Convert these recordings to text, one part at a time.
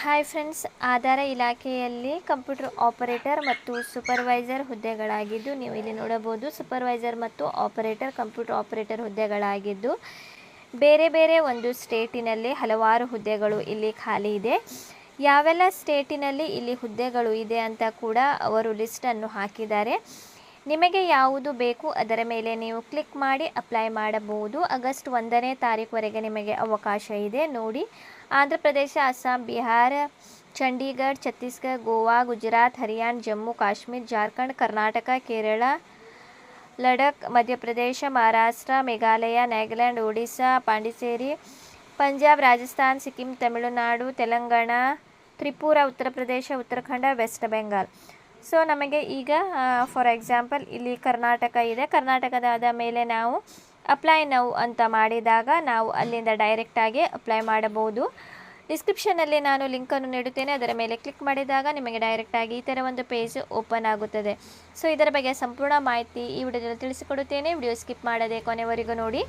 Hi friends, ಆಧಾರ ಇಲಾಖೆಯಲ್ಲಿ computer operator ಮತ್ತು supervisor ಹುದ್ದೆಗಳಾಗಿದ್ದು, ನೀವು ಇಲ್ಲಿ ನೋಡಬಹುದು ಸೂಪರ್ವೈಸರ್ ಮತ್ತು ಆಪರೇಟರ್, ಕಂಪ್ಯೂಟರ್ ಆಪರೇಟರ್ ಹುದ್ದೆಗಳಾಗಿದ್ದು, ಬೇರೆ ಬೇರೆ ಒಂದು ಸ್ಟೇಟಿನಲ್ಲಿ ಹಲವಾರು ಹುದ್ದೆಗಳು ಇಲ್ಲಿ ಖಾಲಿ ಇದೆ. ಯಾವೆಲ್ಲ ಸ್ಟೇಟಿನಲ್ಲಿ ಇಲ್ಲಿ ಹುದ್ದೆಗಳು ಇದೆ ಅಂತ ಕೂಡ ಅವರು ಲಿಸ್ಟನ್ನು ಹಾಕಿದ್ದಾರೆ. ನಿಮಗೆ ಯಾವುದು ಬೇಕು ಅದರ ಮೇಲೆ ನೀವು ಕ್ಲಿಕ್ ಮಾಡಿ ಅಪ್ಲೈ ಮಾಡಬಹುದು. ಆಗಸ್ಟ್ 1ನೇ ತಾರೀಕುವರೆಗೆ ನಿಮಗೆ ಅವಕಾಶ ಇದೆ. ನೋಡಿ, ಆಂಧ್ರ ಪ್ರದೇಶ, ಅಸ್ಸಾಂ, ಬಿಹಾರ, ಚಂಡೀಗಢ, ಛತ್ತೀಸ್ಗಢ, ಗೋವಾ, ಗುಜರಾತ್, ಹರಿಯಾಣ, ಜಮ್ಮು ಕಾಶ್ಮೀರ, ಜಾರ್ಖಂಡ್, ಕರ್ನಾಟಕ, ಕೇರಳ, ಲಡಖ್, ಮಧ್ಯಪ್ರದೇಶ, ಮಹಾರಾಷ್ಟ್ರ, ಮೇಘಾಲಯ, ನಾಗಾಲ್ಯಾಂಡ್, ಒಡಿಶಾ, ಪಾಂಡಿಚೇರಿ, ಪಂಜಾಬ್, ರಾಜಸ್ಥಾನ್, ಸಿಕ್ಕಿಂ, ತಮಿಳುನಾಡು, ತೆಲಂಗಾಣ, ತ್ರಿಪುರ, ಉತ್ತರ ಪ್ರದೇಶ, ಉತ್ತರಾಖಂಡ, ವೆಸ್ಟ್ ಬೆಂಗಾಲ್. ಸೊ ನಮಗೆ ಈಗ ಫಾರ್ ಎಕ್ಸಾಂಪಲ್ ಇಲ್ಲಿ ಕರ್ನಾಟಕ ಇದೆ. ಕರ್ನಾಟಕದಾದ ಮೇಲೆ ನಾವು ಅಪ್ಲೈ ನೌ ಅಂತ ಮಾಡಿದಾಗ ನಾವು ಅಲ್ಲಿಂದ ಡೈರೆಕ್ಟಾಗಿ ಅಪ್ಲೈ ಮಾಡಬಹುದು. ಡಿಸ್ಕ್ರಿಪ್ಷನಲ್ಲಿ ನಾನು ಲಿಂಕನ್ನು ನೀಡುತ್ತೇನೆ. ಅದರ ಮೇಲೆ ಕ್ಲಿಕ್ ಮಾಡಿದಾಗ ನಿಮಗೆ ಡೈರೆಕ್ಟಾಗಿ ಈ ಥರ ಒಂದು ಪೇಜ್ ಓಪನ್ ಆಗುತ್ತದೆ. ಸೊ ಇದರ ಬಗ್ಗೆ ಸಂಪೂರ್ಣ ಮಾಹಿತಿ ಈ ವಿಡಿಯೋದಲ್ಲಿ ತಿಳಿಸಿಕೊಡುತ್ತೇನೆ. ವಿಡಿಯೋ ಸ್ಕಿಪ್ ಮಾಡದೆ ಕೊನೆವರೆಗೂ ನೋಡಿ.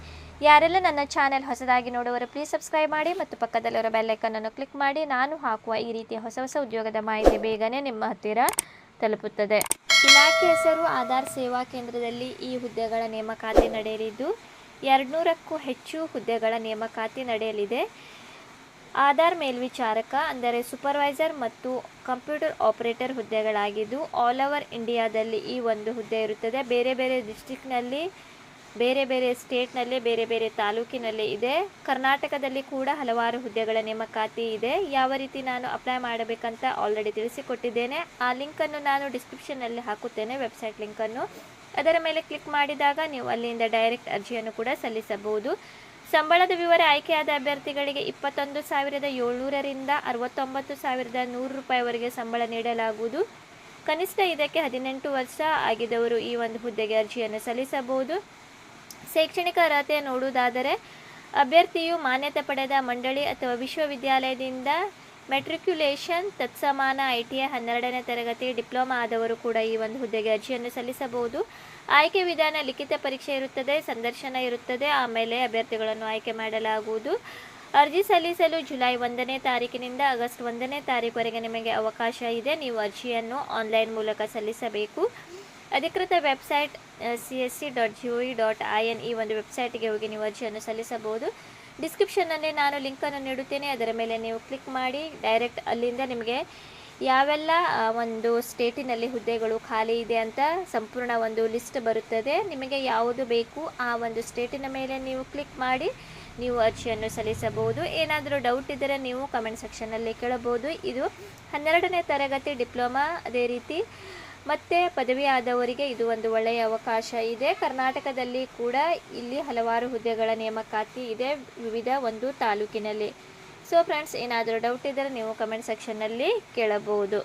ಯಾರೆಲ್ಲ ನನ್ನ ಚಾನೆಲ್ ಹೊಸದಾಗಿ ನೋಡುವವರು ಪ್ಲೀಸ್ ಸಬ್ಸ್ಕ್ರೈಬ್ ಮಾಡಿ ಮತ್ತು ಪಕ್ಕದಲ್ಲಿರೋ ಬೆಲ್ ಐಕನ್ನನ್ನು ಕ್ಲಿಕ್ ಮಾಡಿ. ನಾನು ಹಾಕುವ ಈ ರೀತಿಯ ಹೊಸ ಹೊಸ ಉದ್ಯೋಗದ ಮಾಹಿತಿ ಬೇಗನೆ ನಿಮ್ಮ ಹತ್ತಿರ ತಲುಪುತ್ತದೆ. ಇಲಾಖೆ ಹೆಸರು ಆಧಾರ್ ಸೇವಾ ಕೇಂದ್ರದಲ್ಲಿ ಈ ಹುದ್ದೆಗಳ ನೇಮಕಾತಿ ನಡೆಯಲಿದ್ದು 200ಕ್ಕೂ ಹೆಚ್ಚು ಹುದ್ದೆಗಳ ನೇಮಕಾತಿ ನಡೆಯಲಿದೆ. ಆಧಾರ್ ಮೇಲ್ವಿಚಾರಕ ಅಂದರೆ ಸೂಪರ್ವೈಸರ್ ಮತ್ತು ಕಂಪ್ಯೂಟರ್ ಆಪರೇಟರ್ ಹುದ್ದೆಗಳಾಗಿದ್ದು ಆಲ್ ಓವರ್ ಇಂಡಿಯಾದಲ್ಲಿ ಈ ಒಂದು ಹುದ್ದೆ ಇರುತ್ತದೆ. ಬೇರೆ ಬೇರೆ ಡಿಸ್ಟ್ರಿಕ್ನಲ್ಲಿ, ಬೇರೆ ಬೇರೆ ಸ್ಟೇಟ್ನಲ್ಲಿ, ಬೇರೆ ಬೇರೆ ತಾಲೂಕಿನಲ್ಲಿ ಇದೆ. ಕರ್ನಾಟಕದಲ್ಲಿ ಕೂಡ ಹಲವಾರು ಹುದ್ದೆಗಳ ನೇಮಕಾತಿ ಇದೆ. ಯಾವ ರೀತಿ ನಾನು ಅಪ್ಲೈ ಮಾಡಬೇಕಂತ ಆಲ್ರೆಡಿ ತಿಳಿಸಿಕೊಟ್ಟಿದ್ದೇನೆ. ಆ ಲಿಂಕನ್ನು ನಾನು ಡಿಸ್ಕ್ರಿಪ್ಷನ್ನಲ್ಲಿ ಹಾಕುತ್ತೇನೆ, ವೆಬ್ಸೈಟ್ ಲಿಂಕನ್ನು. ಅದರ ಮೇಲೆ ಕ್ಲಿಕ್ ಮಾಡಿದಾಗ ನೀವು ಅಲ್ಲಿಂದ ಡೈರೆಕ್ಟ್ ಅರ್ಜಿಯನ್ನು ಕೂಡ ಸಲ್ಲಿಸಬಹುದು. ಸಂಬಳದ ವಿವರ: ಆಯ್ಕೆಯಾದ ಅಭ್ಯರ್ಥಿಗಳಿಗೆ 21,700ರಿಂದ 69,100 ರೂಪಾಯಿವರೆಗೆ ಸಂಬಳ ನೀಡಲಾಗುವುದು. ಕನಿಷ್ಠ ಇದಕ್ಕೆ 18 ವರ್ಷ ಆಗಿದವರು ಈ ಒಂದು ಹುದ್ದೆಗೆ ಅರ್ಜಿಯನ್ನು ಸಲ್ಲಿಸಬಹುದು. ಶೈಕ್ಷಣಿಕ ಅರ್ಹತೆ ನೋಡುವುದಾದರೆ ಅಭ್ಯರ್ಥಿಯು ಮಾನ್ಯತೆ ಪಡೆದ ಮಂಡಳಿ ಅಥವಾ ವಿಶ್ವವಿದ್ಯಾಲಯದಿಂದ ಮೆಟ್ರಿಕ್ಯುಲೇಷನ್ ತತ್ಸಮಾನ ITI 12ನೇ ತರಗತಿ ಡಿಪ್ಲೊಮಾ ಆದವರು ಕೂಡ ಈ ಒಂದು ಹುದ್ದೆಗೆ ಅರ್ಜಿಯನ್ನು ಸಲ್ಲಿಸಬಹುದು. ಆಯ್ಕೆ ವಿಧಾನ: ಲಿಖಿತ ಪರೀಕ್ಷೆ ಇರುತ್ತದೆ, ಸಂದರ್ಶನ ಇರುತ್ತದೆ, ಆಮೇಲೆ ಅಭ್ಯರ್ಥಿಗಳನ್ನು ಆಯ್ಕೆ ಮಾಡಲಾಗುವುದು. ಅರ್ಜಿ ಸಲ್ಲಿಸಲು ಜುಲೈ 1ನೇ ತಾರೀಕಿನಿಂದ ಆಗಸ್ಟ್ 1ನೇ ತಾರೀಕುವರೆಗೆ ನಿಮಗೆ ಅವಕಾಶ ಇದೆ. ನೀವು ಅರ್ಜಿಯನ್ನು ಆನ್ಲೈನ್ ಮೂಲಕ ಸಲ್ಲಿಸಬೇಕು. ಅಧಿಕೃತ ವೆಬ್ಸೈಟ್ csc.gov.in ಈ ಒಂದು ವೆಬ್ಸೈಟ್ಗೆ ಹೋಗಿ ನೀವು ಅರ್ಜಿಯನ್ನು ಸಲ್ಲಿಸಬಹುದು. ಡಿಸ್ಕ್ರಿಪ್ಷನ್ನಲ್ಲಿ ನಾನು ಲಿಂಕನ್ನು ನೀಡುತ್ತೇನೆ. ಅದರ ಮೇಲೆ ನೀವು ಕ್ಲಿಕ್ ಮಾಡಿ ಡೈರೆಕ್ಟ್ ಅಲ್ಲಿಂದ ನಿಮಗೆ ಯಾವೆಲ್ಲ ಒಂದು ಸ್ಟೇಟಿನಲ್ಲಿ ಹುದ್ದೆಗಳು ಖಾಲಿ ಇದೆ ಅಂತ ಸಂಪೂರ್ಣ ಒಂದು ಲಿಸ್ಟ್ ಬರುತ್ತದೆ. ನಿಮಗೆ ಯಾವುದು ಬೇಕು ಆ ಒಂದು ಸ್ಟೇಟಿನ ಮೇಲೆ ನೀವು ಕ್ಲಿಕ್ ಮಾಡಿ ನೀವು ಅರ್ಜಿಯನ್ನು ಸಲ್ಲಿಸಬಹುದು. ಏನಾದರೂ ಡೌಟ್ ಇದ್ದರೆ ನೀವು ಕಮೆಂಟ್ ಸೆಕ್ಷನ್ನಲ್ಲಿ ಕೇಳಬಹುದು. ಇದು 12ನೇ ತರಗತಿ ಡಿಪ್ಲೊಮಾ, ಅದೇ ರೀತಿ ಮತ್ತು ಪದವಿ ಆದವರಿಗೆ ಇದು ಒಂದು ಒಳ್ಳೆಯ ಅವಕಾಶ ಇದೆ. ಕರ್ನಾಟಕದಲ್ಲಿ ಕೂಡ ಇಲ್ಲಿ ಹಲವಾರು ಹುದ್ದೆಗಳ ನೇಮಕಾತಿ ಇದೆ ವಿವಿಧ ಒಂದು ತಾಲೂಕಿನಲ್ಲಿ. ಸೊ ಫ್ರೆಂಡ್ಸ್, ಏನಾದರೂ ಡೌಟ್ ಇದ್ದರೆ ನೀವು ಕಮೆಂಟ್ ಸೆಕ್ಷನ್ನಲ್ಲಿ ಕೇಳಬಹುದು.